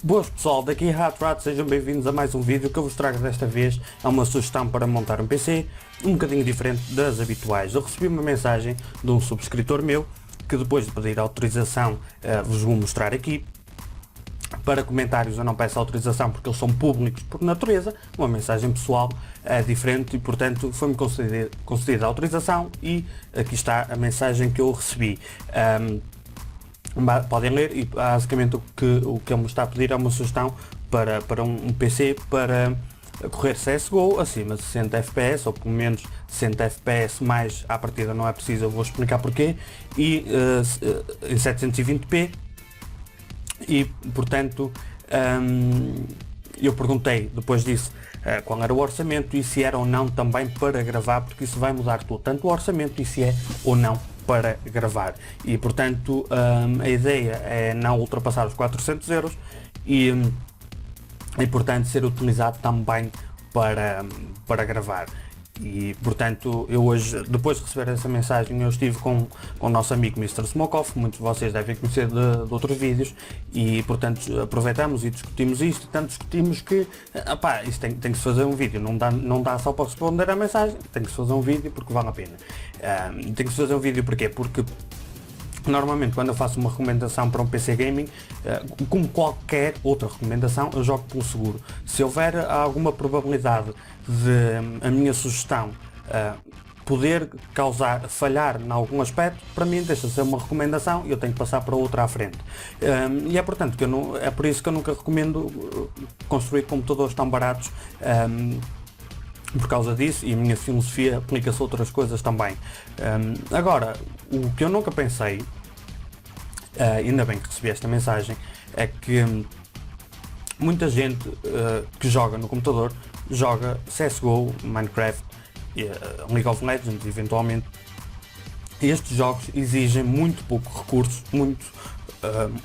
Boas pessoal, daqui é Hatrad, sejam bem-vindos a mais um vídeo que eu vos trago desta vez. É uma sugestão para montar um PC um bocadinho diferente das habituais. Eu recebi uma mensagem de um subscritor meu que depois de pedir autorização vos vou mostrar aqui. Para comentários eu não peço autorização porque eles são públicos por natureza, uma mensagem pessoal é diferente e portanto foi-me concedida a autorização e aqui está a mensagem que eu recebi. Podem ler e basicamente o que ele me está a pedir é uma sugestão para um PC para correr CSGO acima de 60 FPS ou pelo menos 60 FPS mais à partida não é preciso, eu vou explicar porquê, e em 720p e portanto eu perguntei depois disso qual era o orçamento e se era ou não também para gravar, porque isso vai mudar tudo, tanto o orçamento e se é ou não para gravar, e portanto a ideia é não ultrapassar os 400 euros e portanto ser utilizado também para gravar. E portanto eu hoje, depois de receber essa mensagem, eu estive com o nosso amigo Mr. Smokeoff, muitos de vocês devem conhecer de outros vídeos, e portanto aproveitamos e discutimos isto, tanto discutimos que isto tem que se fazer um vídeo, não dá só para responder à mensagem, tem que se fazer um vídeo porque vale a pena. Tem que se fazer um vídeo porquê? Porque normalmente quando eu faço uma recomendação para um PC Gaming, como qualquer outra recomendação, eu jogo pelo seguro. Se houver alguma probabilidade de a minha sugestão poder falhar em algum aspecto, para mim deixa de ser uma recomendação e eu tenho que passar para outra à frente. E é portanto que é por isso que eu nunca recomendo construir computadores tão baratos, por causa disso, e a minha filosofia aplica-se a outras coisas também. Agora, o que eu nunca pensei, ainda bem que recebi esta mensagem, é que muita gente que joga no computador joga CSGO, Minecraft, League of Legends eventualmente. Estes jogos exigem muito pouco recurso,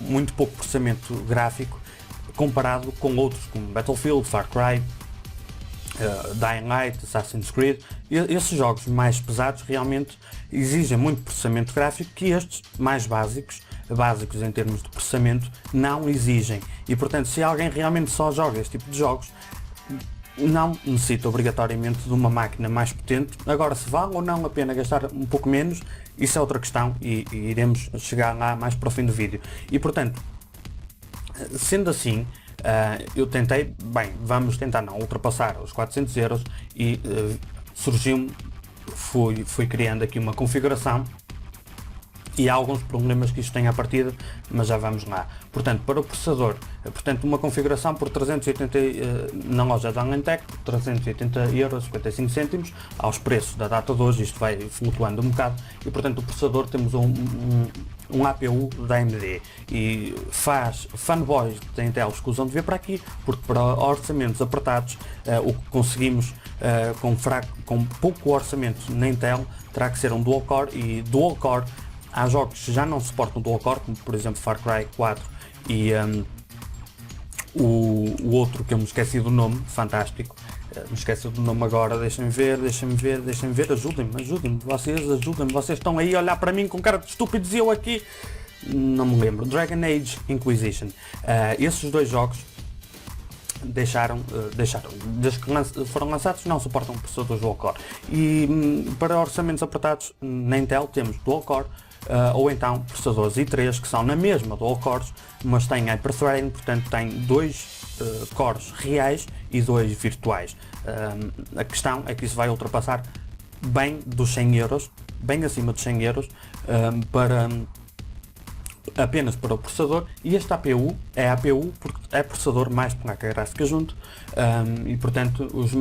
muito pouco processamento gráfico comparado com outros como Battlefield, Far Cry, Dying Light, Assassin's Creed. Esses jogos mais pesados realmente exigem muito processamento gráfico que estes mais básicos em termos de processamento não exigem, e portanto se alguém realmente só joga este tipo de jogos não necessita obrigatoriamente de uma máquina mais potente. Agora, se vale ou não a pena gastar um pouco menos, isso é outra questão e iremos chegar lá mais para o fim do vídeo. E portanto, sendo assim, eu tentei, vamos tentar não ultrapassar os 400 euros e fui criando aqui uma configuração e há alguns problemas que isto tem à partida, mas já vamos lá. Portanto, para o processador, uma configuração por 380, na loja da Alentec, 380 euros, 55 cêntimos, aos preços da data de hoje, isto vai flutuando um bocado, e portanto o processador temos um APU da AMD, e fanboys da Intel escusam de ver para aqui, porque para orçamentos apertados, o que conseguimos com pouco orçamento na Intel terá que ser um dual core, e dual core há jogos que já não suportam dual core, como por exemplo Far Cry 4 e o outro que eu me esqueci do nome, fantástico, me esqueci do nome agora, deixem-me ver, ajudem-me, vocês estão aí a olhar para mim com cara de estúpidos e eu aqui não me lembro. Dragon Age Inquisition. Esses dois jogos deixaram, desde que foram lançados, não suportam processadores dual core, e para orçamentos apertados na Intel temos dual core, ou então processadores i3 que são na mesma dual cores, mas têm hyperthreading, portanto têm dois cores reais e dois virtuais. A questão é que isso vai ultrapassar bem dos 100 euros, bem acima dos 100 euros, apenas para o processador, e este APU é APU porque é processador mais placa gráfica junto, e portanto as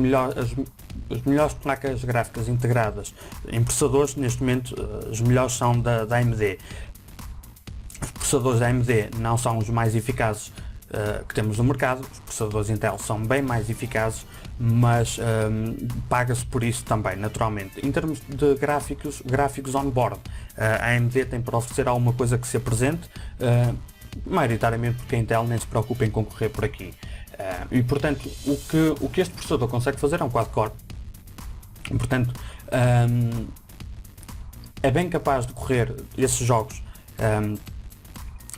melhores placas gráficas integradas em processadores neste momento, os melhores são da AMD. Os processadores da AMD não são os mais eficazes que temos no mercado, os processadores Intel são bem mais eficazes, mas paga-se por isso também, naturalmente. Em termos de gráficos on-board, a AMD tem para oferecer alguma coisa que se apresente, maioritariamente porque a Intel nem se preocupa em concorrer por aqui. E portanto, o que este processador consegue fazer é um quad-core, portanto é bem capaz de correr esses jogos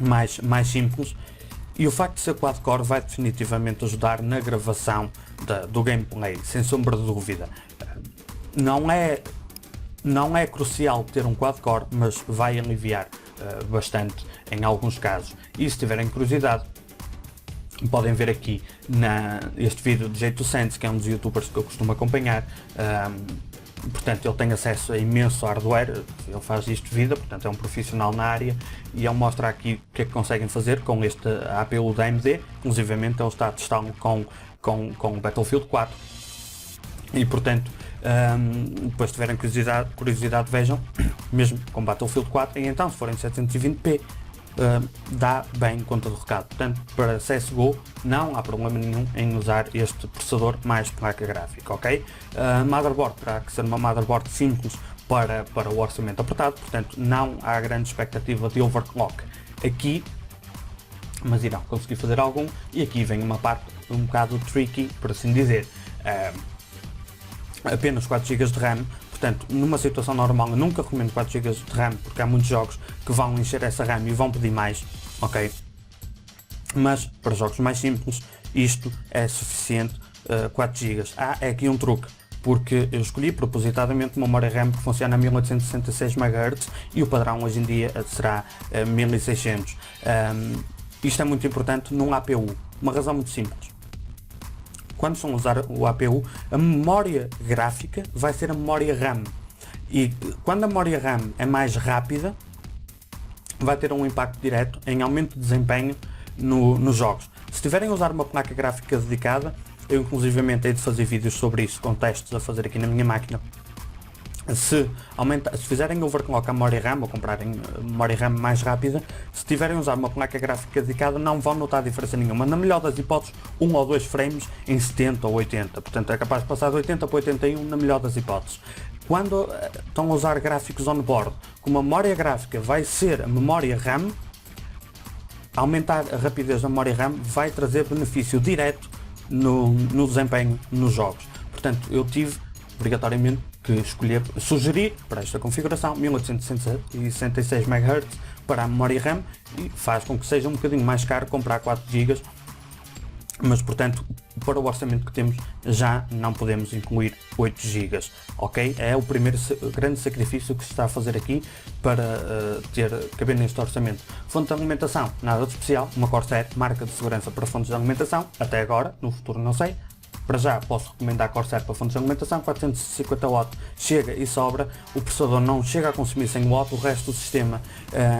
mais simples, E o facto de ser quad-core vai definitivamente ajudar na gravação do gameplay, sem sombra de dúvida. Não é crucial ter um quad-core, mas vai aliviar bastante em alguns casos. E se tiverem curiosidade, podem ver aqui este vídeo de J2Sense, que é um dos youtubers que eu costumo acompanhar. Portanto, ele tem acesso a imenso hardware, ele faz isto de vida, portanto é um profissional na área, e ele mostra aqui o que é que conseguem fazer com este APU da AMD. Inclusivamente ele está a testá-lo com o Battlefield 4, e portanto, depois se tiverem curiosidade vejam, mesmo com Battlefield 4, e então se forem 720p, dá bem conta do recado. Portanto, para CSGO não há problema nenhum em usar este processador mais placa gráfica, ok? Motherboard terá que ser uma motherboard simples para o orçamento apertado, portanto não há grande expectativa de overclock aqui, mas irão conseguir fazer algum. E aqui vem uma parte um bocado tricky, por assim dizer. Apenas 4 GB de RAM. Portanto, numa situação normal eu nunca recomendo 4 GB de RAM, porque há muitos jogos que vão encher essa RAM e vão pedir mais, ok? Mas para jogos mais simples isto é suficiente, 4 GB. É aqui um truque, porque eu escolhi propositadamente uma memória RAM que funciona a 1866 MHz e o padrão hoje em dia será 1600. Isto é muito importante num APU, uma razão muito simples. Quando estão a usar o APU, a memória gráfica vai ser a memória RAM, e quando a memória RAM é mais rápida, vai ter um impacto direto em aumento de desempenho nos jogos. Se tiverem a usar uma placa gráfica dedicada, eu inclusivamente hei de fazer vídeos sobre isso, com testes a fazer aqui na minha máquina. Se fizerem overclock a memória RAM ou comprarem memória RAM mais rápida, se tiverem a usar uma placa gráfica dedicada, não vão notar diferença nenhuma. Na melhor das hipóteses, 1 ou 2 frames em 70 ou 80, portanto é capaz de passar de 80 para 81 na melhor das hipóteses. Quando estão a usar gráficos on-board, como a memória gráfica vai ser a memória RAM, aumentar a rapidez da memória RAM vai trazer benefício direto no desempenho nos jogos. Portanto, eu tive obrigatoriamente que sugerir para esta configuração 1866 MHz para a memória RAM, e faz com que seja um bocadinho mais caro comprar 4 GB, mas portanto para o orçamento que temos já não podemos incluir 8 GB, ok? É o primeiro grande sacrifício que se está a fazer aqui para caber neste orçamento. Fonte de alimentação, nada de especial, uma Corsair, marca de segurança para fontes de alimentação, até agora, no futuro não sei. Para já posso recomendar a Corsair para fontes de alimentação, 450 W chega e sobra, o processador não chega a consumir 100 W, o resto do sistema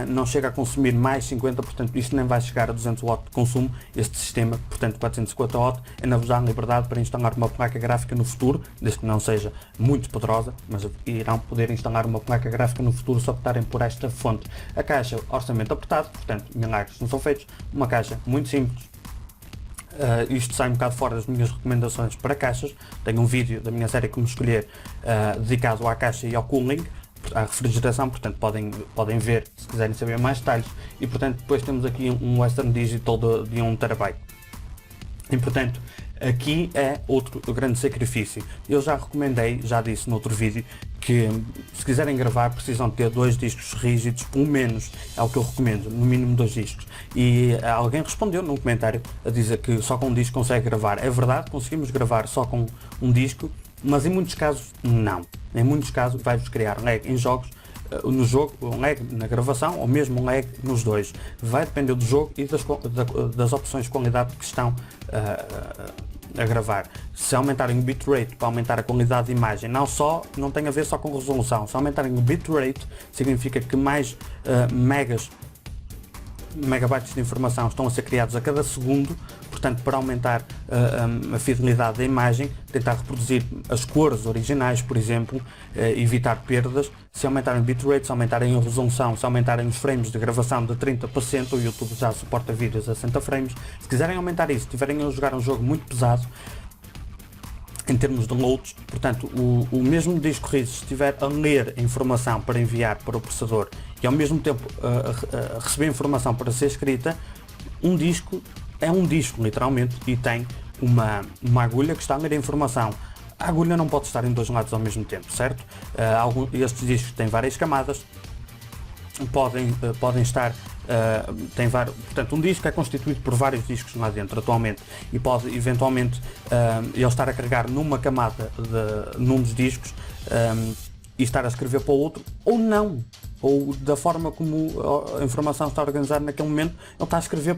não chega a consumir mais 50, portanto isto nem vai chegar a 200 W de consumo, este sistema, portanto 450 W ainda vos dá liberdade para instalar uma placa gráfica no futuro, desde que não seja muito poderosa, mas irão poder instalar uma placa gráfica no futuro se optarem por esta fonte. A caixa, orçamento apertado, portanto milagres não são feitos, uma caixa muito simples. Isto sai um bocado fora das minhas recomendações para caixas. Tenho um vídeo da minha série Como Escolher dedicado à caixa e ao cooling, à refrigeração, portanto podem ver se quiserem saber mais detalhes. E portanto depois temos aqui um Western Digital de 1 TB. E portanto aqui é outro grande sacrifício. Eu já recomendei, já disse no outro vídeo, que se quiserem gravar precisam ter 2 discos rígidos, pelo menos é o que eu recomendo, no mínimo 2 discos. E alguém respondeu num comentário a dizer que só com um disco consegue gravar. É verdade, conseguimos gravar só com um disco, mas em muitos casos não. Em muitos casos vai-vos criar lag em jogos, no jogo, um lag na gravação ou mesmo um lag nos dois. Vai depender do jogo e das opções de qualidade que estão a gravar. Se aumentarem o bitrate para aumentar a qualidade de imagem, não tem a ver só com resolução. Se aumentarem o bitrate, significa que mais megabytes de informação estão a ser criados a cada segundo, portanto para aumentar a fidelidade da imagem, tentar reproduzir as cores originais, por exemplo, evitar perdas. Se aumentarem o bitrate, se aumentarem a resolução, se aumentarem os frames de gravação de 30%, o YouTube já suporta vídeos a 60 frames. Se quiserem aumentar isso, se estiverem a jogar um jogo muito pesado em termos de loads, portanto o mesmo disco rígido, se estiver a ler a informação para enviar para o processador e ao mesmo tempo a receber informação para ser escrita, um disco é um disco literalmente, e tem uma agulha que está a ler a informação. A agulha não pode estar em 2 lados ao mesmo tempo, certo? Estes discos têm várias camadas, podem estar tem vários, portanto um disco é constituído por vários discos lá dentro atualmente e pode eventualmente ele estar a carregar numa camada num dos discos e estar a escrever para o outro, ou não, ou da forma como a informação está organizada naquele momento, ele está a escrever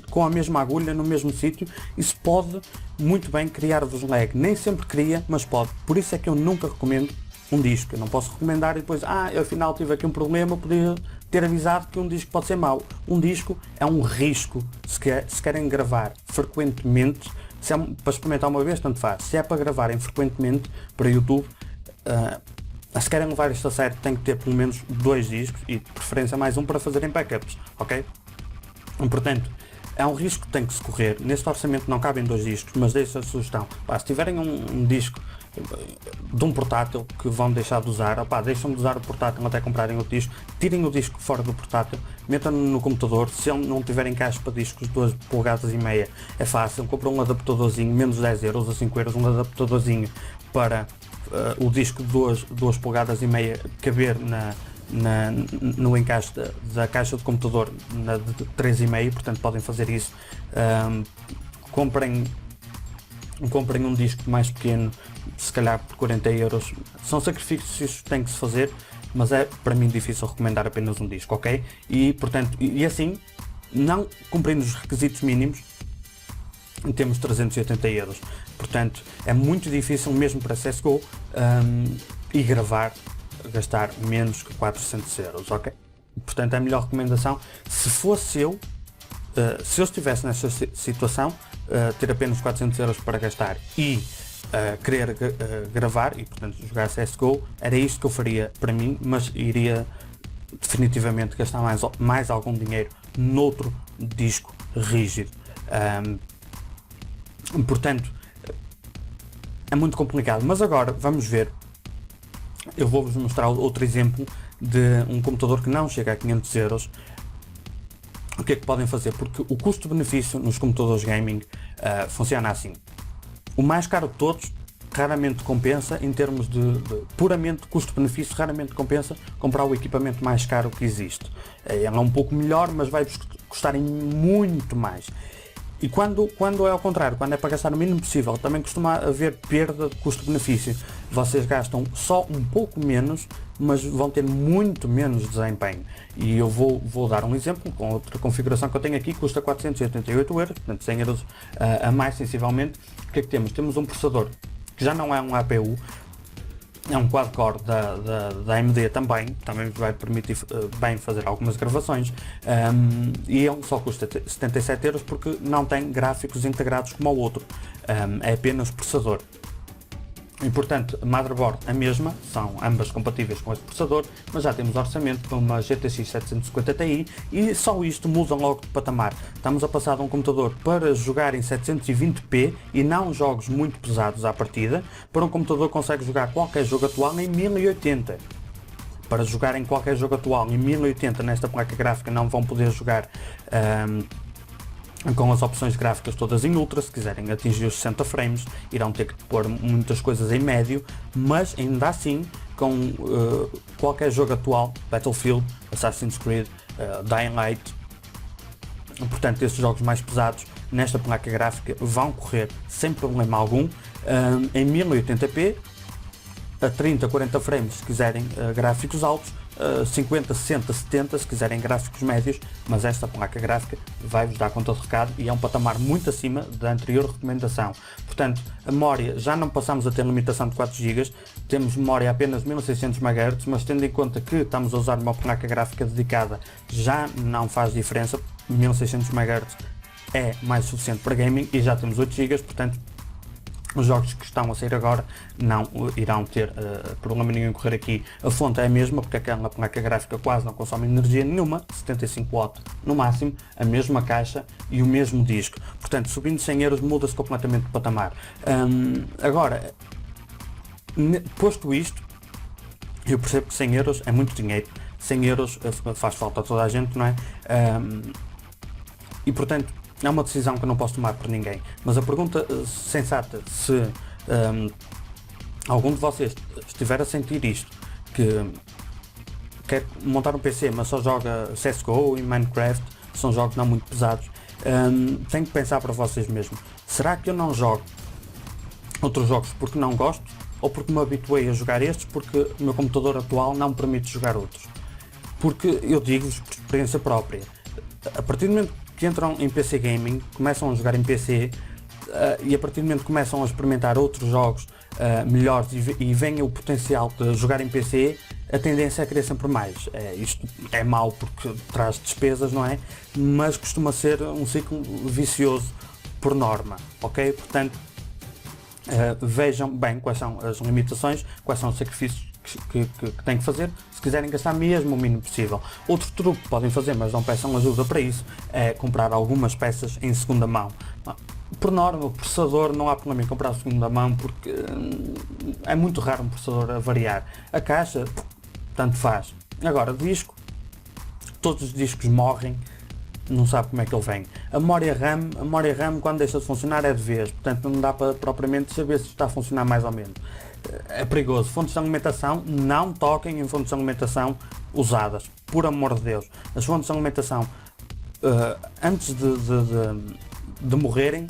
com a mesma agulha no mesmo sítio. Isso pode muito bem criar-vos lag, nem sempre cria, mas pode. Por isso é que eu nunca recomendo um disco. Eu não posso recomendar e depois, eu afinal tive aqui um problema, podia ter avisado que um disco pode ser mau. Um disco é um risco. Se querem gravar frequentemente, se é para experimentar uma vez, tanto faz. Se é para gravarem frequentemente para YouTube, se querem levar isto a sério, tem que ter pelo menos 2 discos e de preferência mais um para fazerem backups, ok? Portanto, é um risco que tem que se correr. Neste orçamento não cabem 2 discos, mas deixo a sugestão. Se tiverem um disco de um portátil que vão deixar de usar, deixam de usar o portátil até comprarem o disco, tirem o disco fora do portátil, metam-no no computador. Se ele não tiver encaixe para discos de 2,5 polegadas, é fácil, compram um adaptadorzinho, menos 10 euros ou 5 euros, um adaptadorzinho para o disco de 2,5 polegadas caber no encaixe da caixa de computador na de 3,5, portanto podem fazer isso. Comprem um disco mais pequeno, se calhar por 40 euros. São sacrifícios que têm que se fazer, mas é para mim difícil recomendar apenas um disco, ok? E portanto, e assim, não cumprindo os requisitos mínimos, temos 380 euros. Portanto, é muito difícil mesmo para CSGO e gastar menos que 400 euros, ok? Portanto, é a melhor recomendação. Se fosse eu, se eu estivesse nessa situação, ter apenas 400 euros para gastar e querer gravar e, portanto, jogar CSGO, era isto que eu faria para mim, mas iria definitivamente gastar mais algum dinheiro noutro disco rígido. Portanto, é muito complicado, mas agora vamos ver. Eu vou-vos mostrar outro exemplo de um computador que não chega a 500 euros. O que é que podem fazer? Porque o custo-benefício nos computadores gaming funciona assim. O mais caro de todos raramente compensa, em termos de puramente custo-benefício, raramente compensa comprar o equipamento mais caro que existe. Ele é um pouco melhor, mas vai-vos custar muito mais. E quando é ao contrário, quando é para gastar o mínimo possível, também costuma haver perda de custo-benefício. Vocês gastam só um pouco menos, mas vão ter muito menos desempenho. E eu vou dar um exemplo com outra configuração que eu tenho aqui, custa 488 euros, portanto 100 euros a mais sensivelmente. O que é que temos? Temos um processador que já não é um APU, é um quad-core da AMD também vai permitir bem fazer algumas gravações, e ele só custa 77 euros porque não tem gráficos integrados como o outro, é apenas processador. E portanto, a motherboard a mesma, são ambas compatíveis com este processador, mas já temos orçamento para uma GTX 750 Ti e só isto muda logo de patamar. Estamos a passar de um computador para jogar em 720p e não jogos muito pesados à partida, para um computador que consegue jogar qualquer jogo atual em 1080. Para jogar em qualquer jogo atual em 1080 nesta placa gráfica não vão poder jogar com as opções gráficas todas em ultra. Se quiserem atingir os 60 frames irão ter que pôr muitas coisas em médio, mas ainda assim com qualquer jogo atual, Battlefield, Assassin's Creed, Dying Light, portanto esses jogos mais pesados nesta placa gráfica vão correr sem problema algum em 1080p a 30, 40 frames se quiserem gráficos altos, 50, 60, 70 se quiserem gráficos médios, mas esta placa gráfica vai-vos dar conta do recado e é um patamar muito acima da anterior recomendação. Portanto, a memória, já não passamos a ter limitação de 4 GB, temos memória apenas 1600 MHz, mas tendo em conta que estamos a usar uma placa gráfica dedicada, já não faz diferença, 1600 MHz é mais suficiente para gaming e já temos 8 GB, portanto, os jogos que estão a sair agora não irão ter problema nenhum em correr aqui. A fonte é a mesma, porque aquela placa gráfica quase não consome energia nenhuma, 75 W no máximo, a mesma caixa e o mesmo disco. Portanto, subindo 100 euros muda-se completamente de patamar. Agora, posto isto, eu percebo que 100 euros é muito dinheiro. 100 euros faz falta a toda a gente, não é? E portanto, é uma decisão que eu não posso tomar por ninguém, mas a pergunta sensata, se algum de vocês estiver a sentir isto, que quer montar um PC, mas só joga CSGO e Minecraft, são jogos não muito pesados, tem que pensar para vocês mesmos. Será que eu não jogo outros jogos porque não gosto, ou porque me habituei a jogar estes porque o meu computador atual não me permite jogar outros? Porque eu digo-vos por experiência própria, a partir do momento que entram em PC Gaming, começam a jogar em PC, e a partir do momento que começam a experimentar outros jogos melhores e veem o potencial de jogar em PC, a tendência é querer sempre mais. Isto é mau porque traz despesas, não é? Mas costuma ser um ciclo vicioso por norma, ok? Portanto, vejam bem quais são as limitações, quais são os sacrifícios que têm que fazer, se quiserem gastar mesmo o mínimo possível. Outro truque que podem fazer, mas não peçam ajuda para isso, é comprar algumas peças em segunda mão. Por norma, o processador não há problema em comprar segunda mão, porque é muito raro um processador a variar. A caixa, tanto faz. Agora, disco, todos os discos morrem, não sabe como é que ele vem. A memória RAM quando deixa de funcionar é de vez, portanto não dá para propriamente saber se está a funcionar mais ou menos. É perigoso. Fontes de alimentação, não toquem em fontes de alimentação usadas, por amor de Deus. As fontes de alimentação, antes de morrerem,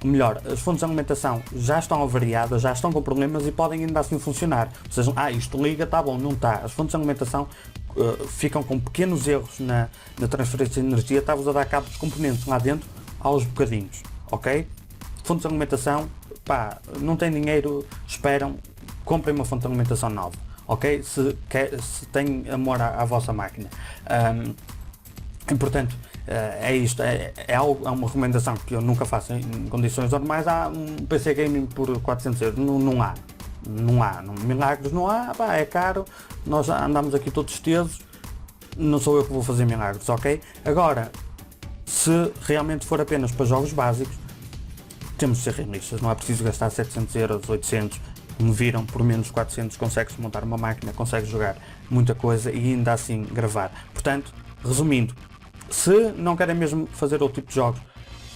melhor, as fontes de alimentação já estão avariadas, já estão com problemas e podem ainda assim funcionar. Ou seja, isto liga, está bom, não está. As fontes de alimentação ficam com pequenos erros na transferência de energia, está-vos a dar cabo dos componentes lá dentro aos bocadinhos, ok? Fontes de alimentação, não têm dinheiro, esperam, comprem uma fonte de alimentação nova, ok? Se têm amor à vossa máquina. E portanto, é isto, é uma recomendação que eu nunca faço em condições normais. Há um PC Gaming por 400 euros, não há. Milagres não há, é caro, nós andamos aqui todos tesos, não sou eu que vou fazer milagres, ok? Agora, se realmente for apenas para jogos básicos, temos de ser realistas, não é preciso gastar 700 euros, 800, como viram, por menos 400 consegue-se montar uma máquina, consegue jogar muita coisa e ainda assim gravar. Portanto, resumindo, se não querem mesmo fazer outro tipo de jogos,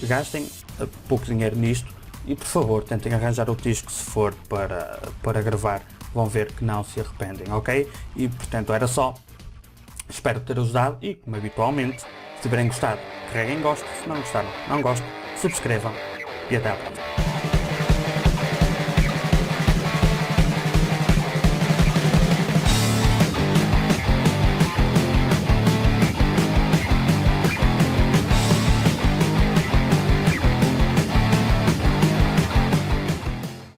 gastem pouco dinheiro nisto e por favor tentem arranjar o disco se for para gravar, vão ver que não se arrependem, ok? E portanto era só, espero ter ajudado e como habitualmente, se tiverem gostado, carreguem gosto, se não gostaram, não gostem, subscrevam e até à próxima.